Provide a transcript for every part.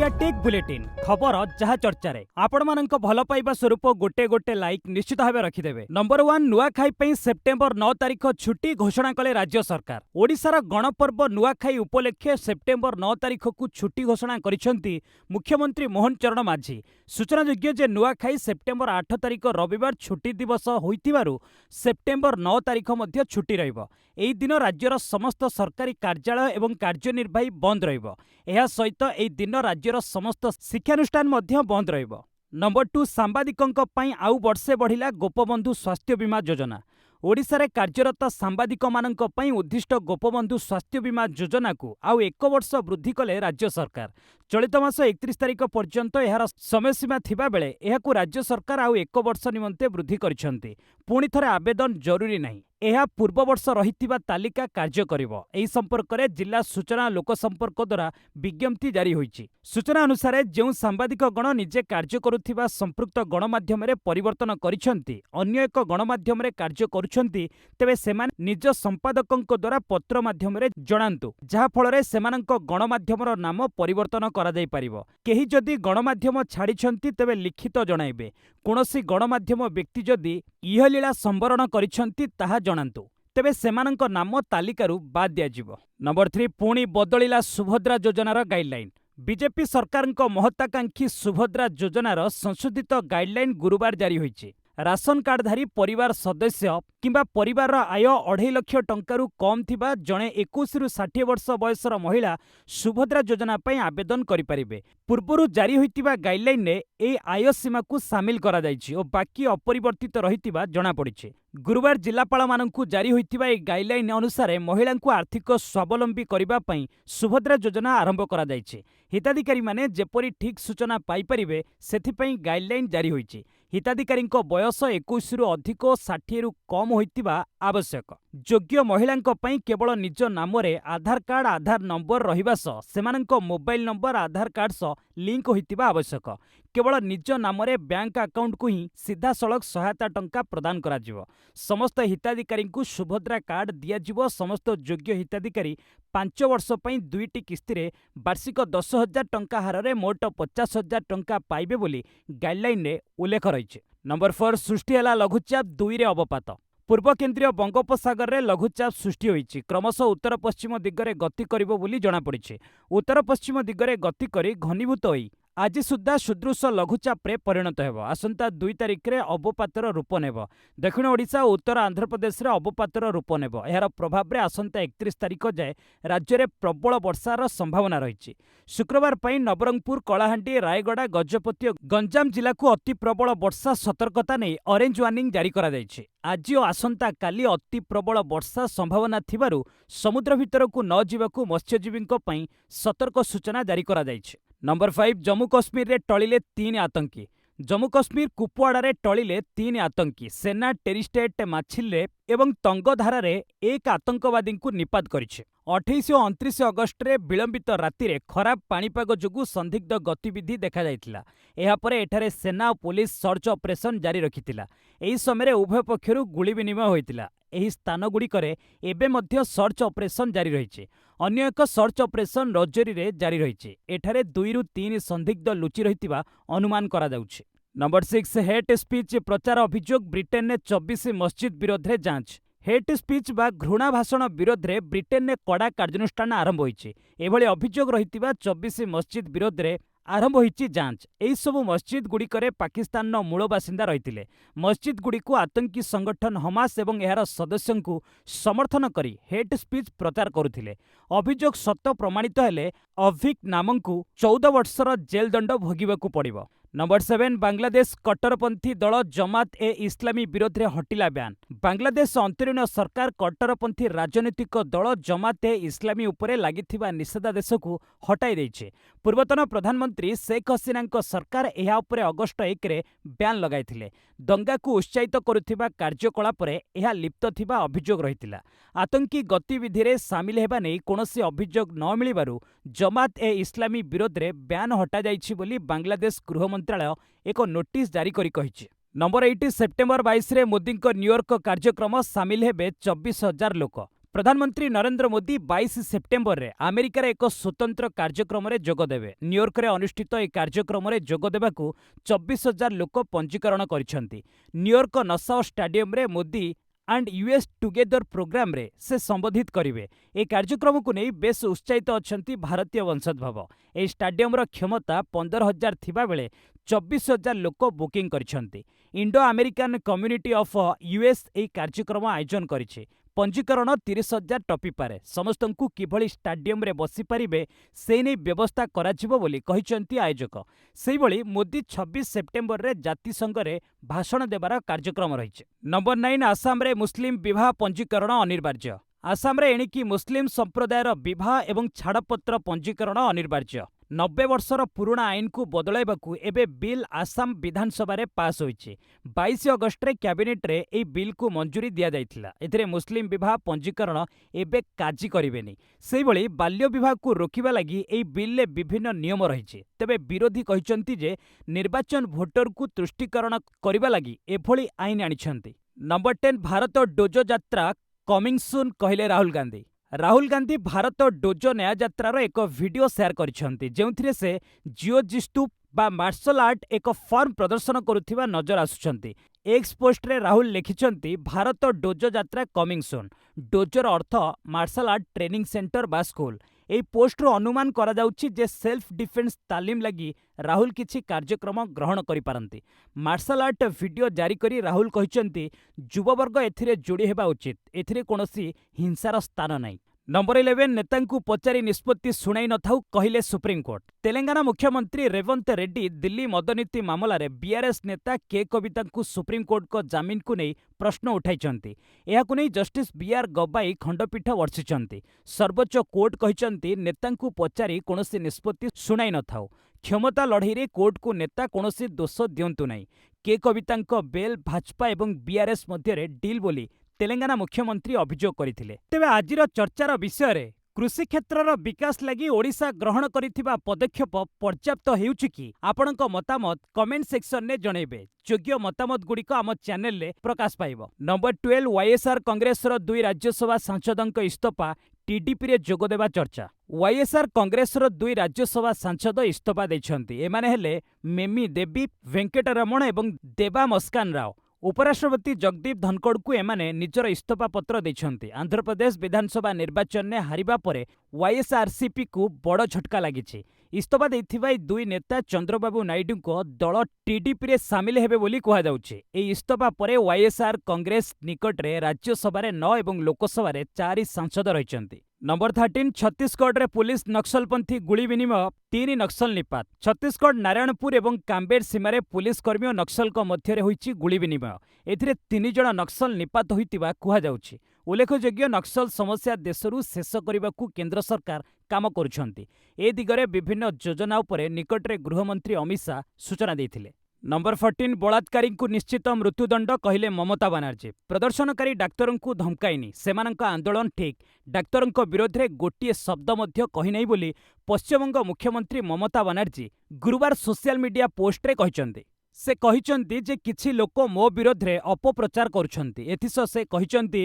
Odia tech bulletin खबर जहाँ चर्चा आपण मानक भल पाइबा स्वरूप गोटे गोटे लाइक निश्चित भाव रखिदेवे। नंबर 1 नुआखाई सेप्टेम्बर 9 तारिख छुट्टी घोषणा कले राज्य सरकार। ओडिशार गणपर्व नुआखाई उपलक्षे सेप्टेम्बर 9 तारिख को छुट्टी घोषणा करिसेंती मुख्यमंत्री मोहन चरण माझी। सूचनायोग्य जे नुआखाई सेप्टेम्बर 8 तारिख रविवार छुट्टी दिवस होइतिबारु सेप्टेम्बर 9 तारिख मध्य छुट्टी रहिबो। एही दिन राज्यर समस्त सरकारी कार्यालय एवं कार्यनिर्वाही बंद रहिबो। एहा सहित एही दिन राज्यर समस्त शिक्षानुष्ठान मध्य बंद रहिबो। नंबर 2 सांबादिकंक पई आउ वर्षे बढ़िला गोपबंधु स्वास्थ्य बीमा योजना। ओडिशारे कार्यरत सांबादिक मानक पई उद्दिष्ट गोपबंधु स्वास्थ्य बीमा योजना को आउ 1 वर्ष वृद्धि कले राज्य सरकार। चलित मास 31 तारिख पर्यंत एहार समय सीमा थिबा बेले एहाकु राज्य सरकार आउ 1 वर्ष निमंते वृद्धि करिसेंती। पुणी थरे आवेदन जरूरी नहीं। एहा पूर्व वर्ष रहितिबा तालिका कार्य करिवो। एही संपर्क में जिला सूचना लोक संपर्क द्वारा विज्ञप्ति जारी होईची। सूचना अनुसार जो सांबादिक गण निजे कार्य करुथिबा संपृक्त गणमाध्यम रे परिवर्तन करिसेंती अन्य एक गणमाध्यम रे कार्य करुछंती तेबे सेमाने निज संपादकंक द्वारा पत्र माध्यम रे जणांतु जहा फल रे सेमानंक गणमाध्यमर नाम परिवर्तन करा जाई परिबो। केही जदि गणमाध्यम छाड़िछंती तेबे लिखित जणाइबे। कोनोसी गणमाध्यम व्यक्ति जदि इहलीला संवरण करिछंती ताहा जणांतु तेबे सेमानंक नाम तालिकारु बाद दियाजिबो। नंबर 3 पुणी बदलिला सुभद्रा योजनार गाइडलाइन। बीजेपी सरकारक महत्वाकांक्षी सुभद्रा योजनार संशोधित गाइडलाइन गुरुवार जारी होईची। राशन कार्डधारी परिवार सदस्य किंबा परिवार आय 2.5 लाख टंकारु कम थिबा जणे 21 रु 60 वर्ष बयसर महिला सुभद्रा योजना पई आवेदन करि परिबे। पूर्वरु जारी होइतिबा गाइडलाइन ने ए आय सीमा को शामिल करा जायछि ओ बाकी अपरिवर्तित रहितिबा जणा पड़िछि। गुरुवार जिलापाल मानकु जारी होइतिबा ए गाइडलाइन अनुसार महिला को आर्थिक स्वावलंबी करिबा पई सुभद्रा योजना आरंभ करा जायछि। हिताधिकारी माने जेपरि ठीक सूचना पाई परिबे सेथि पई गाइडलाइन जारी होइछि। हिताधिकारी बयस 21 रु अधिक 60 रु कम होइतिबा आवश्यक। योग्य महिलांक पई केवल निज नामरे आधार कार्ड आधार नंबर रहिबा सह सेमानंक मोबाइल नंबर आधार कार्ड सह लिंक होइतिबा आवश्यक। केवल निज नामरे बैंक अकाउंट को ही सीधा सड़क सहायता टंका प्रदान कराजिवो। समस्त हिताधिकारी को सुभद्रा कार्ड दियाजिवो। समस्त योग्य हिताधिकारी 5 वर्ष पई 2टी किस्ती रे वार्षिक 10,000 टंका हारे मोट 50,000 टंका पाइबे बोली गाइडलाइन ने उल्लेख रही। नंबर 4 सृष्टि है लघुचाप 2 रे अवपात। पूर्व केन्द्रीय बंगोपसागर रे लघुचाप सृष्टि होईची। क्रमशः उत्तर पश्चिम दिगरे गति करिवो बोली जणा पड़िछि। उत्तर पश्चिम दिगरे गति करी घनीभूत होई आज सुधा सुदृश लघुचाप रे परिणत हेबो। आसंता 2 तारिख रे अवपातर रूप नेबो। दक्षिण ओडिशा और उत्तर आंध्र प्रदेश रे अवपातर रूप नेबो। एहार प्रभाव रे आसंता 31 तारिख जाए राज्य रे प्रबल वर्षार संभावना रहिछि। शुक्रवार पई नवरंगपुर कलाहांडी रायगड़ा गजपति और गंजाम जिला को अति प्रबल वर्षा सतर्कता नै ऑरेंज वार्निंग जारी करा जायछि। आज और आसंता काली अति प्रबल वर्षा संभावना थिबारु समुद्र भितर को न जीवाकू मत्स्यजीवींक पई सतर्क सूचना जारी करा जायछि। नंबर 5 जम्मू कश्मीर रे टळिले 3 आतंकी। जम्मू कश्मीर कुपवाड़ा रे टळिले 3 आतंकी। सेना टेरिस्टेट माछिले एवं तंगधारा रे 1 आतंकवादी को निपात करिछि। 28 और 29 अगस्ट रे विलंबित राति रे खराब पाणीपाग जोगु संदिग्ध गतिविधि देखा जायतिला। एहा परे एठारे सेना और पुलिस सर्च ऑपरेशन जारी रखितिला। एही समय रे उभय पक्षरु गुली विनिमय होइतिला। एही स्थान गुड़िकरे एबे मध्य सर्च ऑपरेशन जारी रहिछि। अन्य एक सर्च ऑपरेशन रजौरी रे जारी रहिछि। एठारे 2 रु 3 संदिग्ध लुचि रहितिबा अनुमान करा जाउछि। नंबर 6 हेट स्पीच प्रचार अभियोग ब्रिटेन ने 24 मस्जिद विरोध रे जांच। हेट स्पीच बा घृणा भाषण विरोध रे ब्रिटेन ने कड़ा कार्यानुष्ठान आरंभ होइछि। एभली अभियोग रहितिबा 24 मस्जिद विरोध रे आरंभ होइछि जांच। एही सबु मस्जिद गुड़िकरे पाकिस्तान नो मूल बासिंदा रहितिले। मस्जिद गुड़िको आतंकी संगठन हमास एवं एहार सदस्यंकु समर्थन करी हेट स्पीच प्रचार करुथिले। अभियोग सत्य प्रमाणित हेले अभिक नामंकु 14 वर्षर जेल दंड भोगिबाकू पड़िबो। नंबर 7 बांग्लादेश कट्टरपंथी दल जमात ए इस्लामी विरोध रे हटिला ब्यान। बांग्लादेश अंतरीण सरकार कट्टरपंथी राजनीतिक दल जमात ए इस्लामी उपरे लागिथिबा निषेधादेश को हटाई दैछे। पूर्वतन प्रधानमंत्री शेख हसीना सरकार एहा उपरे अगस्ट 1 रे ब्यान लगाइथिले। दंगा को उत्साहित करुथिबा कार्यकलाप रे एहा लिप्त थिबा अभियोग रहितिला। आतंकी गतिविधि रे सामिल हेबा नै कोनोसी अभियोग न मिलिबारु जमात ए इस्लामी विरोध रे ब्यान हटा जाइछि बोली बांग्लादेश गृह मंत्रालय एक नोटिस जारी करी कहिछि। नंबर 8 सेप्टेम्बर 22 रे मोदी न्यूयॉर्क कार्यक्रम सामिल हेबे 24,000 लोक। प्रधानमंत्री नरेंद्र मोदी 22 सेप्टेम्बर रे अमेरिकार एक स्वतंत्र कार्यक्रम रे जोग देबे। न्यूयॉर्क रे अनुष्ठित ए कार्यक्रम रे जोग देबाकू 24,000 लोक पंजीकरण करिसेंती। न्यूयॉर्क नसाओ स्टेडियम रे Modi and US together programme रे से संबोधित करिवे। ए कार्यक्रम को नहीं बेस उत्साहित अछंती भारतीय वंशोद्भव। ए स्टेडियम रो क्षमता 15,000 थिबा बेले 24,000 लोक बुकिंग करिसेंती। Indo American community of US A कार्यक्रम आयोजन करिছে। पंजीकरण 30,000 टपी पारे। समस्तंकु किभଳି स्टेडियम रे बसी पारिबे से नै व्यवस्था कराजिबो बोली कहिसंती आयोजक। सेहिभଳି मोदी 26 सेप्टेम्बर रे जातिसंघ रे भाषण देबार कार्यक्रम रहिছে। नंबर 9 आसाम रे मुस्लिम विवाह पंजीकरण अनिवार्य। आसाम रे एणिकी मुस्लिम संप्रदायर विवाह एवं छाड़पत्र पंजीकरण अनिवार्य। 90 वर्षर पुराणा आईन को बदलाइबाकू एबे बिल आसाम विधानसभा रे पास होईछि। 22 अगस्ट रे कैबिनेट रे एई बिल को मंजूरी दिया जाइथिला। एथिरे मुस्लिम विवाह पंजीकरण एबे काजी करिवेनी। सेहिभଳି बाल्य विवाह को रोकिबा लागि एई बिल ले विभिन्न नियम रहिछि। तेबे विरोधी कहिसंती जे निर्वाचन भोटर को तुष्टिकरण करिबा लागि एभଳି आईन आनिछंती। नंबर 10 भारत डोजो यात्रा कमिंग सून कहले राहुल गांधी। राहुल गांधी भारत डोजो न्याय यात्रार एक वीडियो शेयर करिसेंती, जेउथिरे से जिओजिस्तु बा मार्शल आर्ट एक फॉर्म प्रदर्शन करुथिबा नजर आसुछंती। एक्स पोस्ट रे राहुल लिखिछंती भारत डोजो यात्रा कमिंग सून। डोजोर अर्थ मार्शल आर्ट ट्रेनिंग सेंटर बा स्कूल। एई पोस्टरू अनुमान करा जाउछि जे सेल्फ डिफेन्स तालीम लगी राहुल किछि कार्यक्रम ग्रहण करि पारंती। मार्शल आर्ट वीडियो जारी करी राहुल कहिसंती युववर्ग एथिरे जोड़ी हेबा उचित। एथिरे कोनोसी हिंसार स्थान नाही। नंबर 11 नेतांकू पचारि निष्पत्ति शुणाई नथाउ कहले सुप्रीमकोर्ट। तेलंगाना मुख्यमंत्री रेवंत रेड्डी दिल्ली मदनीति मामला रे बीआरएस नेता के कवितांकू सुप्रीमकोर्ट को जामीन को नहीं प्रश्न उठाइछंती। एहाकू नहीं जस्टिस बीआर गवाई खंडपीठ वर्षिछंती। सर्वोच्च कोर्ट कहिछंती नेतांकू पचारि कोनोसी निष्पत्ति शुणाई नथाउ। क्षमता लड़ाई रे कोर्ट को नेता कोनोसी दोष दियंतु नहीं। के कवितांक बेल भाजपा एवं बीआरएस मध्य डील बोली तेलंगाना मुख्यमंत्री अभियोग करथिले। तेबे आजिर चर्चार विषय रे कृषि क्षेत्रर विकास लगी ओडिशा ग्रहण करिथिबा पदक्षेप पर्याप्त हेउछि कि आपणक मतामत कमेंट सेक्शन ने जणैबे। योग्य मतामत गुड़िक आम चैनल रे प्रकाश पाइब। नंबर 12 वाईएसआर कांग्रेस रो 2 राज्यसभा सांसदक इस्तफा टीडीपी रे जोग देबा चर्चा। वाईएसआर कांग्रेस रो 2 राज्यसभा सांसद इस्तफा दैछंती। एमाने हेले मेमी देवी वेंकटरमण एवं देबा मस्कान राव। उपराष्ट्रपति जगदीप धनखड़ को एमाने निजर इस्तफा पत्र देछंती। आंध्र प्रदेश विधानसभा निर्वाचन ने हारिबा परे वाईएसआरसीपी को बड़ झटका लागिछि। इस्तफा देथिबा 2 नेता चंद्रबाबू नायडू को दल टीडीपी रे सामिल हेबे बोली कहा जाउछि। ए इस्तफा परे वाईएसआर कांग्रेस निकट रे राज्यसभा रे 9 एवं लोकसभा रे 4 सांसद रहिछंती। नंबर 13 छत्तीसगढ़ रे पुलिस नक्सलपंथी गुली विनिमय 3 नक्सल निपात। छत्तीसगढ़ नारायणपुर एवं काम्बेर सीमारे पुलिस कर्मी और नक्सल मध्य होईछि गुली विनिमय। एथिरे 3 जण नक्सल निपात होइतिबा कुहा जाउछि। उल्लेखयोग्य नक्सल समस्या देशरू शेष करने केंद्र सरकार काम करुछंती। ए दिगरे विभिन्न योजना उपरे निकटरे गृहमंत्री अमित शाह सूचना देथिले। नंबर 14 बलात्कारी को निश्चित मृत्युदंड कहले ममता बनर्जी। प्रदर्शनकारी डाक्तरों को धमकाइनी, सेमानंका आंदोलन ठीक, डाक्तरों विरोध में गोटे शब्द मध्य कही नहीं बोली पश्चिमबंग मुख्यमंत्री ममता बनर्जी गुरुवार सोशल मीडिया पोस्ट रे कहिसंती। से कहिसंती जे किछि लोक मो विरोध रे अपप्रचार करुछंती। एथिसह से कहिसंती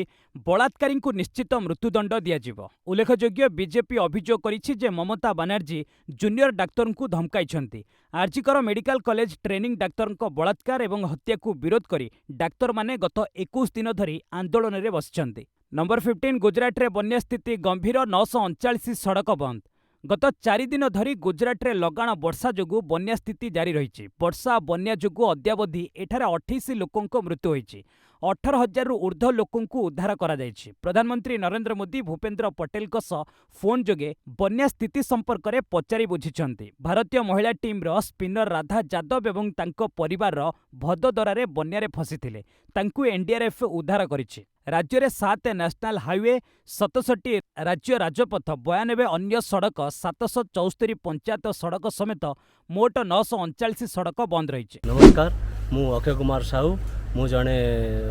बलात्कारी को निश्चित मृत्युदंड दियाजिबो। उल्लेखयोग्य बीजेपी अभियोग करिछि जे ममता बनर्जी जूनियर डाक्तरों को धमकाइछंती। आरजीकर मेडिकल कॉलेज ट्रेनिंग डाक्तरों बलात्कार एवं हत्या को विरोध करी डाक्तर माने गत 21 दिन धरी आंदोलन रे बसिछंती। नंबर 15 गुजरात रे बन्या स्थिति गंभीर, 939 सड़क बंद। गत 4 दिन धरी गुजरात रे लगाण वर्षा जोगु बन्या स्थिति जारी रही। वर्षा बन्या जोगु अद्यावधि एठारे 28 लोकों मृत्यु होईछि। 18,000 रु ऊर्ध्व लोकों उद्धार करा जायछि। प्रधानमंत्री नरेंद्र मोदी भूपेन्द्र पटेल सह फोन जोगे बन्या स्थिति संपर्क में पचारि बुझिछंती। भारतीय महिला टीम रो स्पिनर राधा यादव एवं तांको परिवार भदोदरा बन्या फसिथिले। तांकु एनडीआरएफ उद्धार करिछि। राज्य में 7 नेशनल हाईवे, 67 राज्य राजपथ, 92 अन्य सड़क, 774 पंचायत सड़क समेत मोट 939 सड़क बंद रही। नमस्कार, मु अक्षय कुमार साहू, मु जड़े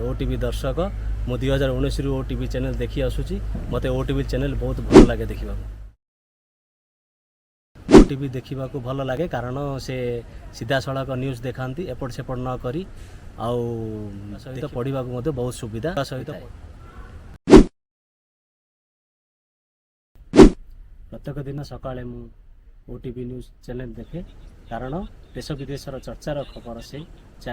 ओटीवी दर्शक। मु 2019 रु ओटीवी चैनल देखी आसुची। मते ओटीवी चैनल बहुत भल लगे देखा। ओटीवी देखा भल लगे कारण से सीधा सड़क न्यूज देखाती, एपट सेपट न करी आउ सहित पढ़ा बहुत सुविधा सहित प्रत्येक दिन सकाळे मु ओटीवी न्यूज चैनल देखे कारण देश विदेशर चर्चार खबर से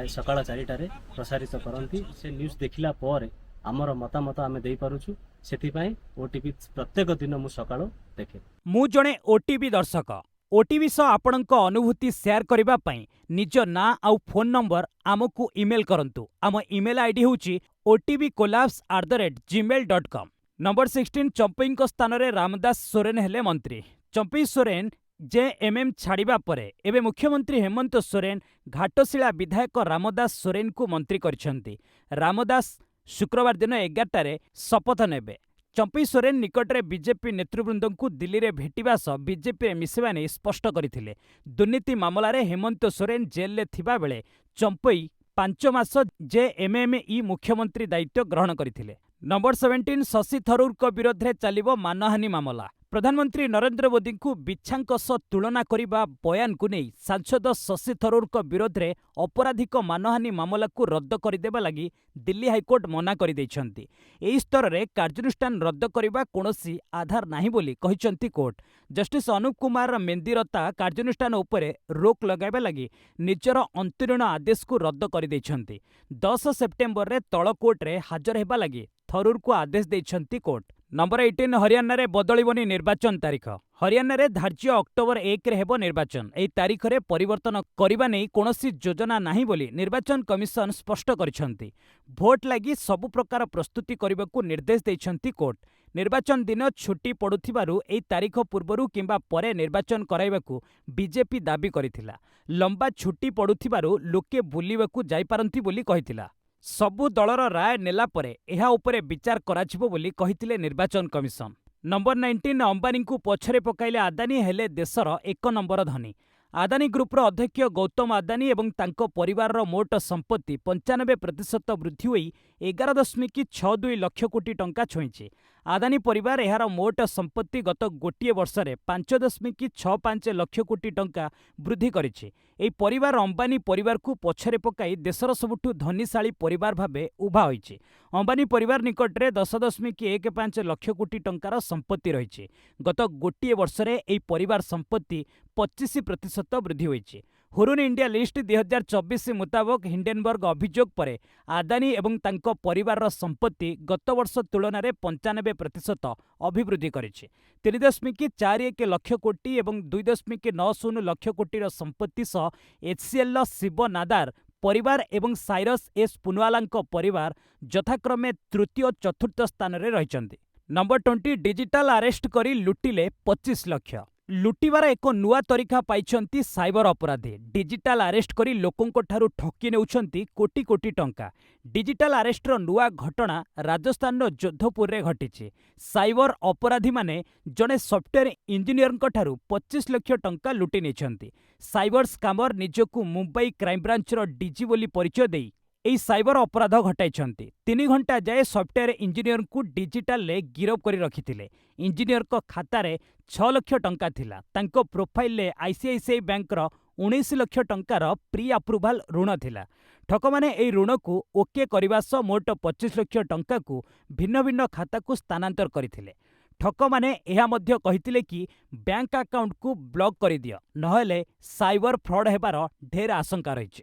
सकाळ 4टारे प्रसारित करती से न्यूज देखिला पर आमर मतामत आमे देई पारुछु सेथिपाई ओटीवी प्रत्येक दिन मु सकाळ देखे। मु जणे ओटीवी दर्शक ओटीवी सह आपणक अनुभूति शेयर करबा पई निज ना आउ फोन नंबर आमकु ईमेल करंतु। आम ईमेल आईडी होची otvcollapse@gmail.com। नंबर 16 चंपई स्थान रे रामदास सोरेन हेले मंत्री। चंपई सोरेन जेएमएम छाड़िबा परे एबे मुख्यमंत्री हेमंत सोरेन घाटशिला विधायक रामदास सोरेन को मंत्री करिसेंती। रामदास शुक्रवार दिन 11टारे शपथ नेबे। चंपई सोरेन निकटरे बीजेपी नेतृवृंद को दिल्ली रे भेटिबा सह बीजेपी रे मिसिबा नै स्पष्ट करथिले। दुर्नीति मामलारे हेमंत सोरेन जेल ले थिबा बेले चंपई 5 मास जेएमएमई मुख्यमंत्री दायित्व ग्रहण करथिले। नंबर 17 शशि थरूर को विरोध रे चलिबो मानहानि मामला। प्रधानमंत्री नरेंद्र मोदी को बिच्छांक सह तुलना करिबा बयान को नहीं सांसद शशि थरूर को विरोध रे अपराधिक मानहानि मामला को रद्द करदेबा लगी दिल्ली हाईकोर्ट मना कर दैछंती। एही स्तर रे कार्यानुष्ठान रद्द करिबा कोनोसी आधार नाही बोली कहिसंती कोर्ट। जस्टिस अनुप कुमार मेंदिरता कार्यानुष्ठान उपरे रोक लगाइबा लगी निजर अंतरीण आदेश को रद्द कर दैछंती। 10 सेप्टेम्बर रे तळ कोर्ट रे हाजर हेबा लगी थरूर को आदेश दैछंती कोर्ट। नंबर 18 हरियाणा रे बदलिबनी निर्वाचन तारीख। हरियाणा रे धार्य अक्टोबर 1 रे हेबो निर्वाचन। एई तारीख रे परिवर्तन करिबा नै कोनोसी योजना नाही बोली निर्वाचन कमिशन स्पष्ट करिसंती। भोट लागि सबु प्रकार प्रस्तुति करिबाकू निर्देश दैछंती कोर्ट। निर्वाचन दिन छुट्टी पड़ुथिबारु एई तारीख पूर्वरु किंबा परे निर्वाचन कराइबाकू बीजेपी दाबी करिथिला। लंबा छुट्टी पड़ुथिबारु लोके बुलिबाकू जाई पारंती बोली कहिथिला। सबु दलर राय नेला परे एहा उपरे विचार कराजिबो बोली कहिथिले निर्वाचन कमिशन। नंबर 19 अंबानी को पछरे पकाइले आदानी हेले देशर 1 नंबर धनी। आदानी ग्रुपर अध्यक्ष गौतम आदानी एवं तांको परिवार मोट संपत्ति 95% वृद्धि होई 11.62 लाख कोटी टंका छुईंची। आदानी परिवार एहार मोट संपत्ति गत गोटे वर्ष रे 5.65 लाख कोटी टंका वृद्धि करिछि। एई परिवार अंबानी परिवार को पछरे पकाई देशर सबुठु धनीशाली परिवार भाबे उभा होईछि। अंबानी परिवार निकटरे 10.15 लाख कोटी टंकार संपत्ति रहिछि। गत गोटे वर्ष रे एई परिवार संपत्ति 25% वृद्धि होईछि। हुरुन इंडिया लिस्ट 2024 मुताबक हिंडेनबर्ग अभियोग परे आदानी एवं तांको परिवार संपत्ति गत वर्ष तुलन में 95% अभिवृद्धि करिछि। 3.41 लाख कोटी एवं 2.90 लाख कोटी संपत्ति सह एचसीएल शिव नादार परिवार एवं साइरस एस पुनवाला परिवार यथाक्रमे तृतीय और चतुर्थ स्थान रे रहिचंती। नंबर 20 डिजिटल अरेस्ट करी लुटिले 25 लाख। लुटिबार एक नुआ तरीका पाइछंती साइबर अपराधी। डिजिटल अरेस्ट करी लोकंको ठारू ठकी नेउछंती कोटी कोटी टंका। डिजिटल अरेस्टर नुआ घटना राजस्थान जोधपुर रे घटिछि। साइबर अपराधी माने जने सॉफ्टवेयर इंजीनियर ठारू 25 लाख टंका लुटि नेछंती। साइबर स्कामर निजकू मुंबई क्राइम ब्रांच रो डीजी बोली परिचय देई एई साइबर अपराध घटाइछंती। 3 घंटा जाए सॉफ्टवेयर इंजीनियर को डिजिटल ले गिरफ करी रखिथिले। इंजीनियर को खाता रे 6 लाख टंका थिला। तांको प्रोफाइल ले आईसीआईसीआई बैंक रो 19 लाख टंकार प्री अप्रूवल ऋण थिला। ठक माने एई ऋण को ओके करिबा सह मोट 25 लाख टंका को भिन्न भिन्न खाता को स्थानांतर करिथिले। ठक माने एहा मध्य कहिथिले कि बैंक अकाउंट को ब्लॉक करि दियो नहेले साइबर फ्रॉड हेबार ढेर आशंका रहिछि।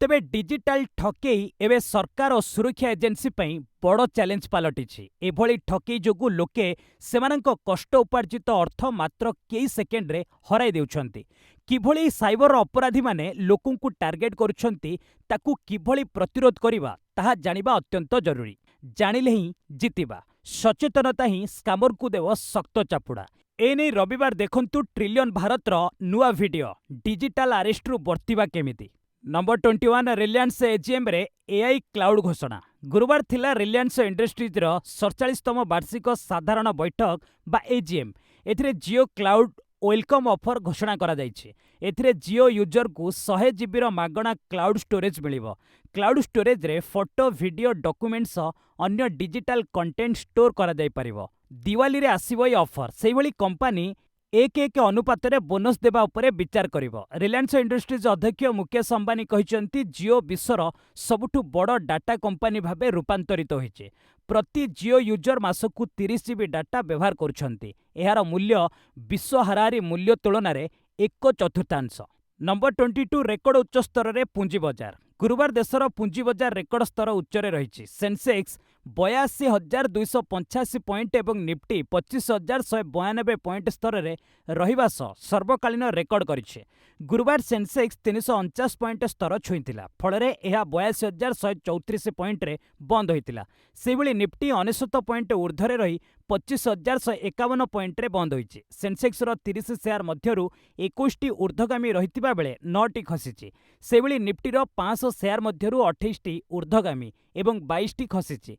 तेबे डिजिटल ठकेई एवं सरकार और सुरक्षा एजेंसी पई बड़ चैलेंज पलटिछि। एभली ठकेई जोगु लोके सेमानंक कष्ट उपार्जित अर्थ मात्र कई सेकेंड रे हराई देउछंती। किभली साइबर अपराधी माने लोकंकु टार्गेट करुछंती ताकू किभली प्रतिरोध करिबा ताहा जानिबा अत्यंत जरूरी। जानिले ही जितिबा। सचेतनता ही स्कामर को देव शक्त चापुड़ा। एने रविवार देखंतु ट्रिलियन भारत रो नुआ वीडियो डिजिटल अरेस्ट रु बर्तिबा केमिति। नंबर 21 रिलायंस एजीएम रे एआई क्लाउड घोषणा। गुरुवार थिला रिलायंस इंडस्ट्रीज रो 47तम वार्षिक साधारण बैठक बा एजीएम। एथिरे जियो क्लाउड वेलकम ऑफर घोषणा करा जायछि। एथिरे जियो यूजर को 100 जीबी रो मागणा क्लाउड स्टोरेज मिलिबो। क्लाउड स्टोरेज रे फोटो वीडियो डॉक्यूमेंट्स अन्य डिजिटल कंटेंट स्टोर करा जाय परिबो। दिवाली रे आसीबो ए ऑफर। सेही भली कंपनी ଏକ ଅନୁपाତରେ ବୋନस ଦେବା ଉପରେ ବିଚାର କରିବ। ରିଲାଏନ୍ସ ଇଣ୍ଡଷ୍ଟ୍ରିଜ ଅଧ୍ୟକ୍ଷ ମୁକେଶ ଅମ୍ବାନୀ କହିଛନ୍ତି ଜିଓ ବିଶ୍ୱର ସବୁଠୁ ବଡ଼ ଡାଟା କମ୍ପାନୀ ଭାବେ ରୂପାନ୍ତରିତ ହୋଇଛି। ପ୍ରତି ଜିଓ ୟୁଜର ମାସକୁ 30 GB ଡାଟା ବ୍ୟବହାର କରୁଛନ୍ତି। ଏହାର ମୂଲ୍ୟ ବିଶ୍ୱ ହାରାହାରି ମୂଲ୍ୟ ତୁଳନାରେ 1/4। ନମ୍ବର 22 ରେକର୍ଡ ଉଚ୍ଚ ସ୍ତରରେ ପୁଞ୍ଜି ବଜାର। ଗୁରୁବାର ଦେଶର ପୁଞ୍ଜି ବଜାର ରେକର୍ଡ ସ୍ତର ଉଚ୍ଚରେ ରହିଛି। ସେନ୍ସେକ୍ସ 82,285 ପଏଣ୍ଟ ଏବଂ ନିଫ୍ଟି 25,192 ପଏଣ୍ଟ ସ୍ତରରେ ରହିବା ସହ ସର୍ବକାଳୀନ ରେକର୍ଡ କରିଛି। ଗୁରୁବାର ସେନ୍ସେକ୍ସ 349 ପଏଣ୍ଟ ସ୍ତର ଛୁଇଁଥିଲା, ଫଳରେ ଏହା 82,134 ପଏଣ୍ଟରେ ବନ୍ଦ ହୋଇଥିଲା। ସେହିଭଳି ନିଫ୍ଟି 99 ପଏଣ୍ଟ ଉର୍ଦ୍ଧ୍ୱରେ ରହି 25,151 ପଏଣ୍ଟରେ ବନ୍ଦ ହୋଇଛି। ସେନ୍ସେକ୍ସର 30 ସେୟାର ମଧ୍ୟରୁ 21ଟି ଊର୍ଦ୍ଧ୍ୱଗାମୀ ରହିଥିବା ବେଳେ 9ଟି ଖସିଛି। ସେହିଭଳି ନିଫ୍ଟିର 500 ସେୟାର ମଧ୍ୟରୁ 28ଟି ଊର୍ଦ୍ଧ୍ୱଗାମୀ ଏବଂ 22ଟି ଖସିଛି।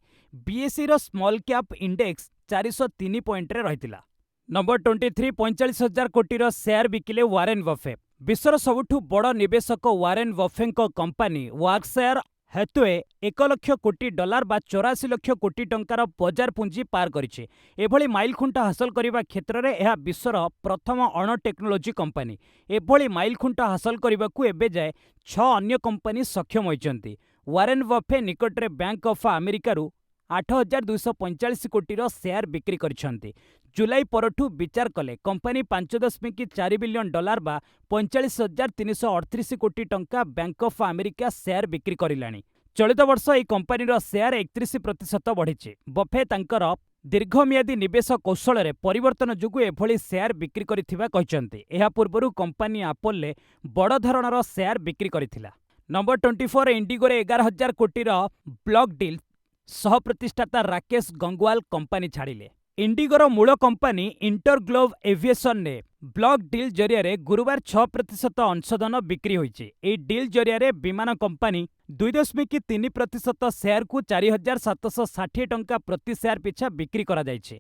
ବିଏସ୍ଇର ସ୍ମଲ୍ କ୍ୟାପ୍ ଇଣ୍ଡେକ୍ସ 403 ପଏଣ୍ଟରେ ରହିଥିଲା। ନମ୍ବର 23 45,000 କୋଟିର ସେୟାର ବିକିଲେ ୱାରେନ୍ ବଫେ। ବିଶ୍ୱର ସବୁଠୁ ବଡ଼ ନିବେଶକ ୱାରେନ୍ ବଫେଙ୍କ କମ୍ପାନୀ ୱାର୍କସାୟାର ହାଥୱେ 1 ଲକ୍ଷ କୋଟି ଡଲାର ବା 84 ଲକ୍ଷ କୋଟି ଟଙ୍କାର ବଜାର ପୁଞ୍ଜି ପାର କରିଛି। ଏଭଳି ମାଇଲଖୁଣ୍ଟ ହାସଲ କରିବା କ୍ଷେତ୍ରରେ ଏହା ବିଶ୍ୱର ପ୍ରଥମ ଅଣ ଟେକ୍ନୋଲୋଜି କମ୍ପାନୀ। ଏଭଳି ମାଇଲଖୁଣ୍ଟ ହାସଲ କରିବାକୁ ଏବେ ଯାଏ 6 ଅନ୍ୟ କମ୍ପାନୀ ସକ୍ଷମ ହୋଇଛନ୍ତି। ୱାରେନ୍ ବଫେ ନିକଟରେ ବ୍ୟାଙ୍କ ଅଫ୍ ଆମେରିକାରୁ 8,245 କୋଟିର ସେୟାର ବିକ୍ରି କରିଛନ୍ତି। ଜୁଲାଇ ପରଠୁ ବିଚାର କଲେ କମ୍ପାନୀ 5.4 ବିଲିୟନ ଡଲାର ବା 45,338 କୋଟି ଟଙ୍କା ବ୍ୟାଙ୍କ ଅଫ୍ ଆମେରିକା ସେୟାର ବିକ୍ରି କରିଲାଣି। ଚଳିତ ବର୍ଷ ଏହି କମ୍ପାନୀର ସେୟାର 31% ବଢ଼ିଛି। ବଫେ ତାଙ୍କର ଦୀର୍ଘମିଆଦୀ ନିବେଶ କୌଶଳରେ ପରିବର୍ତ୍ତନ ଯୋଗୁଁ ଏଭଳି ସେୟାର ବିକ୍ରି କରିଥିବା କହିଛନ୍ତି। ଏହା ପୂର୍ବରୁ କମ୍ପାନୀ ଆପଲରେ ବଡ଼ ଧରଣର ସେୟାର ବିକ୍ରି କରିଥିଲା। ନମ୍ବର 24 ଇଣ୍ଡିଗୋରେ 11,000 କୋଟିର ବ୍ଲକ୍ ଡିଲ୍ ସହ ପ୍ରତିଷ୍ଠାତା ରାକେଶ ଗଙ୍ଗୱାଲ କମ୍ପାନୀ ଛାଡ଼ିଲେ। ଇଣ୍ଡିଗୋର ମୂଳ କମ୍ପାନୀ ଇଣ୍ଟରଗ୍ଲୋବ୍ ଏଭିଏସନରେ ବ୍ଲକ୍ ଡିଲ୍ ଜରିଆରେ ଗୁରୁବାର 6% ଅଂଶଧନ ବିକ୍ରି ହୋଇଛି। ଏହି ଡିଲ୍ ଜରିଆରେ ବିମାନ କମ୍ପାନୀ 2.3% ସେୟାରକୁ 4,760 ଟଙ୍କା ପ୍ରତି ସେୟାର ପିଛା ବିକ୍ରି କରାଯାଇଛି।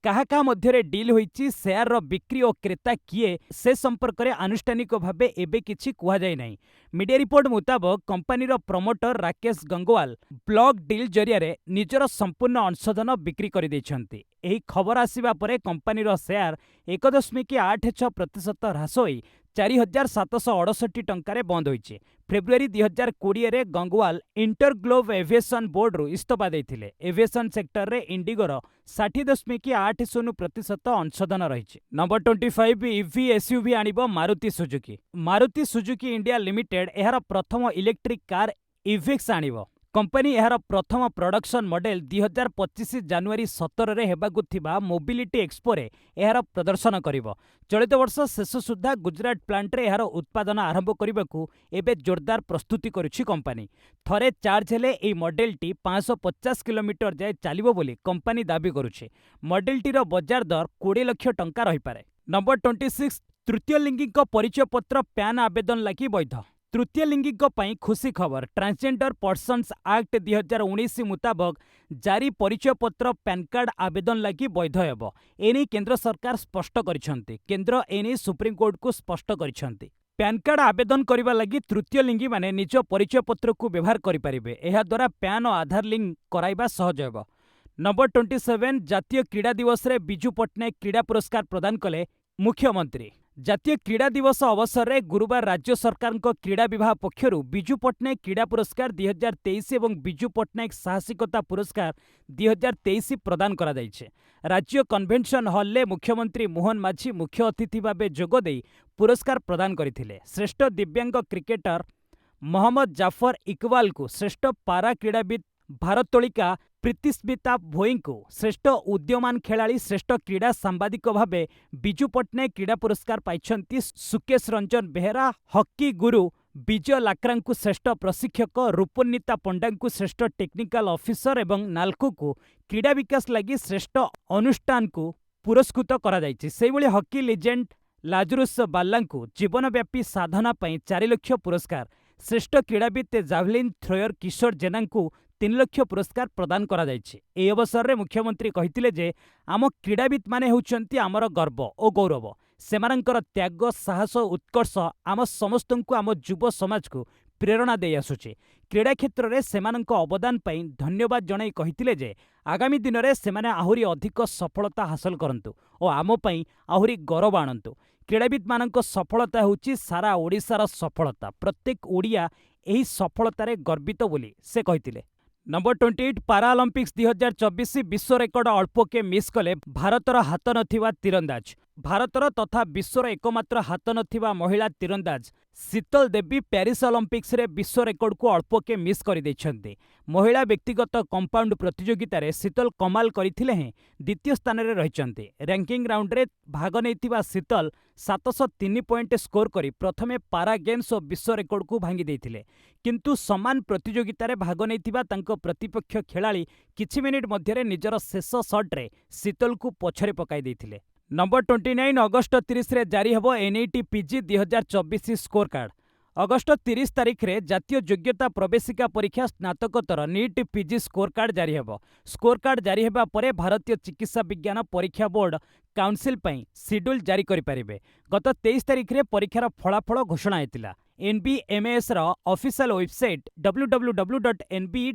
କାହା କାହା ମଧ୍ୟରେ ଡିଲ୍ ହୋଇଛି, ସେୟାରର ବିକ୍ରି ଓ କ୍ରେତା କିଏ, ସେ ସମ୍ପର୍କରେ ଆନୁଷ୍ଠାନିକ ଭାବେ ଏବେ କିଛି କୁହାଯାଇ ନାହିଁ। ମିଡିଆ ରିପୋର୍ଟ ମୁତାବକ କମ୍ପାନୀର ପ୍ରମୋଟର ରାକେଶ ଗଙ୍ଗୱାଲ ବ୍ଲକ୍ ଡିଲ୍ ଜରିଆରେ ନିଜର ସମ୍ପୂର୍ଣ୍ଣ ଅଂଶଧନ ବିକ୍ରି କରିଦେଇଛନ୍ତି। ଏହି ଖବର ଆସିବା ପରେ କମ୍ପାନୀର ସେୟାର 1.86% ହ୍ରାସ ହୋଇ 4,768 ଟଙ୍କାରେ ବନ୍ଦ ହୋଇଛି। ଫେବୃଆରୀ 2020ରେ ଗଙ୍ଗୱାଲ ଇଣ୍ଟରଗ୍ଲୋବ୍ ଏଭିଏସନ୍ ବୋର୍ଡରୁ ଇସ୍ତଫା ଦେଇଥିଲେ। ଏଭିଏସନ୍ ସେକ୍ଟରରେ ଇଣ୍ଡିଗୋର 60.80% ଅଂଶଧନ ରହିଛି। ନମ୍ବର 25 ଇଭି ଏସ୍ୟୁଭି ଆଣିବ Maruti Suzuki. Maruti Suzuki India limited ଏହାର ପ୍ରଥମ ଇଲେକ୍ଟ୍ରିକ୍ କାର୍ ଇଭିକ୍ସ ଆଣିବ। କମ୍ପାନୀ ଏହାର ପ୍ରଥମ ପ୍ରଡକ୍ସନ ମଡେଲ 2025 ଜାନୁଆରୀ 17ରେ ହେବାକୁ ଥିବା ମୋବିଲିଟି ଏକ୍ସପୋରେ ଏହାର ପ୍ରଦର୍ଶନ କରିବ। ଚଳିତ ବର୍ଷ ଶେଷ ସୁଦ୍ଧା ଗୁଜରାଟ ପ୍ଲାଣ୍ଟରେ ଏହାର ଉତ୍ପାଦନ ଆରମ୍ଭ କରିବାକୁ ଏବେ ଜୋରଦାର ପ୍ରସ୍ତୁତି କରୁଛି କମ୍ପାନୀ। ଥରେ ଚାର୍ଜ ହେଲେ ଏହି ମଡେଲଟି 550 କିଲୋମିଟର ଯାଏ ଚାଲିବ ବୋଲି କମ୍ପାନୀ ଦାବି କରୁଛି। ମଡେଲଟିର ବଜାର ଦର 20 ଲକ୍ଷ ଟଙ୍କା ରହିପାରେ। ନମ୍ବର 26 ତୃତୀୟ ଲିଙ୍ଗୀଙ୍କ ପରିଚୟପତ୍ର ପ୍ୟାନ୍ ଆବେଦନ ଲାଗି ବୈଧ। ତୃତୀୟ ଲିଙ୍ଗୀଙ୍କ ପାଇଁ ଖୁସି ଖବର। ଟ୍ରାନ୍ସଜେଣ୍ଡର ପର୍ସନ୍ସ ଆକ୍ଟ 2019 ମୁତାବକ ଜାରି ପରିଚୟପତ୍ର ପ୍ୟାନ୍ କାର୍ଡ ଆବେଦନ ଲାଗି ବୈଧ ହେବ। ଏନେଇ କେନ୍ଦ୍ର ସରକାର ସ୍ପଷ୍ଟ କରିଛନ୍ତି। କେନ୍ଦ୍ର ଏନେଇ ସୁପ୍ରିମକୋର୍ଟକୁ ସ୍ପଷ୍ଟ କରିଛନ୍ତି। ପ୍ୟାନ୍ କାର୍ଡ ଆବେଦନ କରିବା ଲାଗି ତୃତୀୟ ଲିଙ୍ଗୀମାନେ ନିଜ ପରିଚୟପତ୍ରକୁ ବ୍ୟବହାର କରିପାରିବେ। ଏହାଦ୍ୱାରା ପ୍ୟାନ୍ ଓ ଆଧାର ଲିଙ୍କ କରାଇବା ସହଜ ହେବ। ନମ୍ବର 27 ଜାତୀୟ କ୍ରୀଡ଼ା ଦିବସରେ ବିଜୁ ପଟ୍ଟନାୟକ କ୍ରୀଡ଼ା ପୁରସ୍କାର ପ୍ରଦାନ କଲେ ମୁଖ୍ୟମନ୍ତ୍ରୀ। ଜାତୀୟ କ୍ରୀଡ଼ା ଦିବସ ଅବସରରେ ଗୁରୁବାର ରାଜ୍ୟ ସରକାରଙ୍କ କ୍ରୀଡ଼ା ବିଭାଗ ପକ୍ଷରୁ ବିଜୁ ପଟ୍ଟନାୟକ କ୍ରୀଡ଼ା ପୁରସ୍କାର 2023 ଏବଂ ବିଜୁ ପଟ୍ଟନାୟକ ସାହସିକତା ପୁରସ୍କାର 2023 ପ୍ରଦାନ କରାଯାଇଛି। ରାଜ୍ୟ କନଭେନସନ ହଲ୍ରେ ମୁଖ୍ୟମନ୍ତ୍ରୀ ମୋହନ ମାଝୀ ମୁଖ୍ୟ ଅତିଥି ଭାବେ ଯୋଗଦେଇ ପୁରସ୍କାର ପ୍ରଦାନ କରିଥିଲେ। ଶ୍ରେଷ୍ଠ ଦିବ୍ୟାଙ୍ଗ କ୍ରିକେଟର ମହମ୍ମଦ ଜାଫର ଇକବାଲଙ୍କୁ, ଶ୍ରେଷ୍ଠ ପାରା କ୍ରୀଡ଼ାବିତ୍ ଭାରୋତ୍ତୋଳିକା ପ୍ରୀତିସ୍ମିତା ଭୋଇଙ୍କୁ, ଶ୍ରେଷ୍ଠ ଉଦୀୟମାନ ଖେଳାଳି, ଶ୍ରେଷ୍ଠ କ୍ରୀଡ଼ା ସାମ୍ବାଦିକ ଭାବେ ବିଜୁ ପଟ୍ଟନାୟକ କ୍ରୀଡ଼ା ପୁରସ୍କାର ପାଇଛନ୍ତି ସୁକେଶ ରଞ୍ଜନ ବେହେରା, ହକି ଗୁରୁ ବିଜୟ ଲାକ୍ରାଙ୍କୁ ଶ୍ରେଷ୍ଠ ପ୍ରଶିକ୍ଷକ, ରୂପନ୍ନିତା ପଣ୍ଡାଙ୍କୁ ଶ୍ରେଷ୍ଠ ଟେକ୍ନିକାଲ ଅଫିସର ଏବଂ ନାଲ୍କୋଙ୍କୁ କ୍ରୀଡ଼ା ବିକାଶ ଲାଗି ଶ୍ରେଷ୍ଠ ଅନୁଷ୍ଠାନକୁ ପୁରସ୍କୃତ କରାଯାଇଛି। ସେହିଭଳି ହକି ଲିଜେଣ୍ଡ ଲାଜରୁସ୍ ବାର୍ଲାଙ୍କୁ ଜୀବନବ୍ୟାପୀ ସାଧନା ପାଇଁ 4 ଲକ୍ଷ ପୁରସ୍କାର, ଶ୍ରେଷ୍ଠ କ୍ରୀଡ଼ାବିତ୍ ଜାଭଲିନ୍ ଥ୍ରୋୟର କିଶୋର ଜେନାଙ୍କୁ 3 ଲକ୍ଷ ପୁରସ୍କାର ପ୍ରଦାନ କରାଯାଇଛି। ଏହି ଅବସରରେ ମୁଖ୍ୟମନ୍ତ୍ରୀ କହିଥିଲେ ଯେ ଆମ କ୍ରୀଡ଼ାବିତ୍ମାନେ ହେଉଛନ୍ତି ଆମର ଗର୍ବ ଓ ଗୌରବ। ସେମାନଙ୍କର ତ୍ୟାଗ, ସାହସ ଓ ଉତ୍କର୍ଷ ଆମ ସମସ୍ତଙ୍କୁ, ଆମ ଯୁବ ସମାଜକୁ ପ୍ରେରଣା ଦେଇ ଆସୁଛି। କ୍ରୀଡ଼ା କ୍ଷେତ୍ରରେ ସେମାନଙ୍କ ଅବଦାନ ପାଇଁ ଧନ୍ୟବାଦ ଜଣାଇ କହିଥିଲେ ଯେ ଆଗାମୀ ଦିନରେ ସେମାନେ ଆହୁରି ଅଧିକ ସଫଳତା ହାସଲ କରନ୍ତୁ ଓ ଆମ ପାଇଁ ଆହୁରି ଗୌରବ ଆଣନ୍ତୁ। କ୍ରୀଡ଼ାବିତମାନଙ୍କ ସଫଳତା ହେଉଛି ସାରା ଓଡ଼ିଶାର ସଫଳତା। ପ୍ରତ୍ୟେକ ଓଡ଼ିଆ ଏହି ସଫଳତାରେ ଗର୍ବିତ ବୋଲି ସେ କହିଥିଲେ। ନମ୍ବର 28 ପାରାଅଲିମ୍ପିକ୍ସ 2024 ବିଶ୍ୱ ରେକର୍ଡ ଅଳ୍ପକେ ମିସ୍ କଲେ ଭାରତର ହାତ ନଥିବା ତୀରନ୍ଦାଜ। ଭାରତର ତଥା ବିଶ୍ୱର ଏକମାତ୍ର ହାତ ନଥିବା ମହିଳା ତୀରନ୍ଦାଜ ଶୀତଲ ଦେବୀ ପ୍ୟାରିସ୍ ଅଲିମ୍ପିକ୍ସରେ ବିଶ୍ୱ ରେକର୍ଡକୁ ଅଳ୍ପକେ ମିସ୍ କରିଦେଇଛନ୍ତି। ମହିଳା ବ୍ୟକ୍ତିଗତ କମ୍ପାଉଣ୍ଡ ପ୍ରତିଯୋଗିତାରେ ଶୀତଲ କମାଲ କରିଥିଲେ ହେଁ ଦ୍ୱିତୀୟ ସ୍ଥାନରେ ରହିଛନ୍ତି। ରାଙ୍କିଙ୍ଗ ରାଉଣ୍ଡରେ ଭାଗ ନେଇଥିବା ଶୀତଲ 703 ପଏଣ୍ଟ ସ୍କୋର କରି ପ୍ରଥମେ ପାରା ଗେମ୍ସ ଓ ବିଶ୍ୱ ରେକର୍ଡକୁ ଭାଙ୍ଗି ଦେଇଥିଲେ। କିନ୍ତୁ ସମାନ ପ୍ରତିଯୋଗିତାରେ ଭାଗ ନେଇଥିବା ତାଙ୍କ ପ୍ରତିପକ୍ଷ ଖେଳାଳି କିଛି ମିନିଟ୍ ମଧ୍ୟରେ ନିଜର ଶେଷ ସଟ୍ରେ ଶୀତଲକୁ ପଛରେ ପକାଇ ଦେଇଥିଲେ। ନମ୍ବର 29 ଅଗଷ୍ଟ 30ରେ ଜାରି ହେବ NET PG 2024 score card. August 30 ତାରିଖରେ ଜାତୀୟ ଯୋଗ୍ୟତା ପ୍ରବେଶିକା ପରୀକ୍ଷା ସ୍ନାତକୋତ୍ତର NET PG ସ୍କୋର କାର୍ଡ ଜାରି ହେବ। ସ୍କୋର କାର୍ଡ ଜାରି ହେବା ପରେ ଭାରତୀୟ ଚିକିତ୍ସା ବିଜ୍ଞାନ ପରୀକ୍ଷା ବୋର୍ଡ କାଉନସିଲ ପାଇଁ ସିଡ୍ୟୁଲ ଜାରି କରିପାରିବେ। ଗତ 23 ତାରିଖରେ ପରୀକ୍ଷାର ଫଳାଫଳ ଘୋଷଣା ହୋଇଥିଲା। NBMSର ଅଫିସିଆଲ ୱେବସାଇଟ୍ www.nbe.edu.in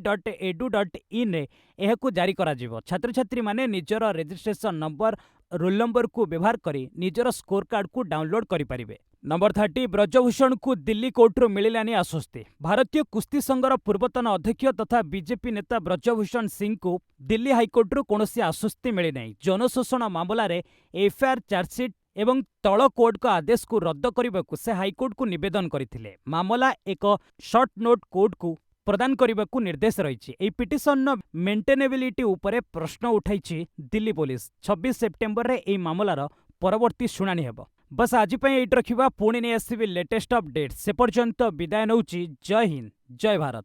ରେ ଏହାକୁ ଜାରି କରାଯିବ। ଛାତ୍ରଛାତ୍ରୀମାନେ ନିଜର ରେଜିଷ୍ଟ୍ରେସନ ନମ୍ବର ରୋଲ ନମ୍ବରକୁ ବ୍ୟବହାର କରି ନିଜର ସ୍କୋର କାର୍ଡକୁ ଡାଉନଲୋଡ କରିପାରିବେ। ନମ୍ବର 30 ବ୍ରଜଭୂଷଣଙ୍କୁ ଦିଲ୍ଲୀ କୋର୍ଟରୁ ମିଳିଲାନି ଆଶ୍ୱସ୍ତି। ଭାରତୀୟ କୁସ୍ତି ସଂଘର ପୂର୍ବତନ ଅଧ୍ୟକ୍ଷ ତଥା ବିଜେପି ନେତା ବ୍ରଜଭୂଷଣ ସିଂଙ୍କୁ ଦିଲ୍ଲୀ ହାଇକୋର୍ଟରୁ କୌଣସି ଆଶ୍ୱସ୍ତି ମିଳିନାହିଁ। ଯୌନ ଶୋଷଣ ମାମଲାରେ ଏଫ୍ଆଇଆର୍ ଚାର୍ଜସିଟ୍ ଏବଂ ତଳ କୋର୍ଟଙ୍କ ଆଦେଶକୁ ରଦ୍ଦ କରିବାକୁ ସେ ହାଇକୋର୍ଟକୁ ନିବେଦନ କରିଥିଲେ। ମାମଲା ଏକ ସର୍ଟ ନୋଟ୍ କୋର୍ଟକୁ ପ୍ରଦାନ କରିବାକୁ ନିର୍ଦ୍ଦେଶ ରହିଛି। ଏହି ପିଟିସନର ମେଣ୍ଟେନେବିଲିଟି ଉପରେ ପ୍ରଶ୍ନ ଉଠାଇଛି ଦିଲ୍ଲୀ ପୋଲିସ। 26 ସେପ୍ଟେମ୍ବରରେ ଏହି ମାମଲାର ପରବର୍ତ୍ତୀ ଶୁଣାଣି ହେବ। ବସ୍ ଆଜି ପାଇଁ ଏଇଠି ରଖିବା। ପୁଣି ନେଇ ଆସିବି ଲେଟେଷ୍ଟ ଅପଡେଟ୍। ସେ ପର୍ଯ୍ୟନ୍ତ ବିଦାୟ ନେଉଛି। ଜୟ ହିନ୍ଦ, ଜୟ ଭାରତ।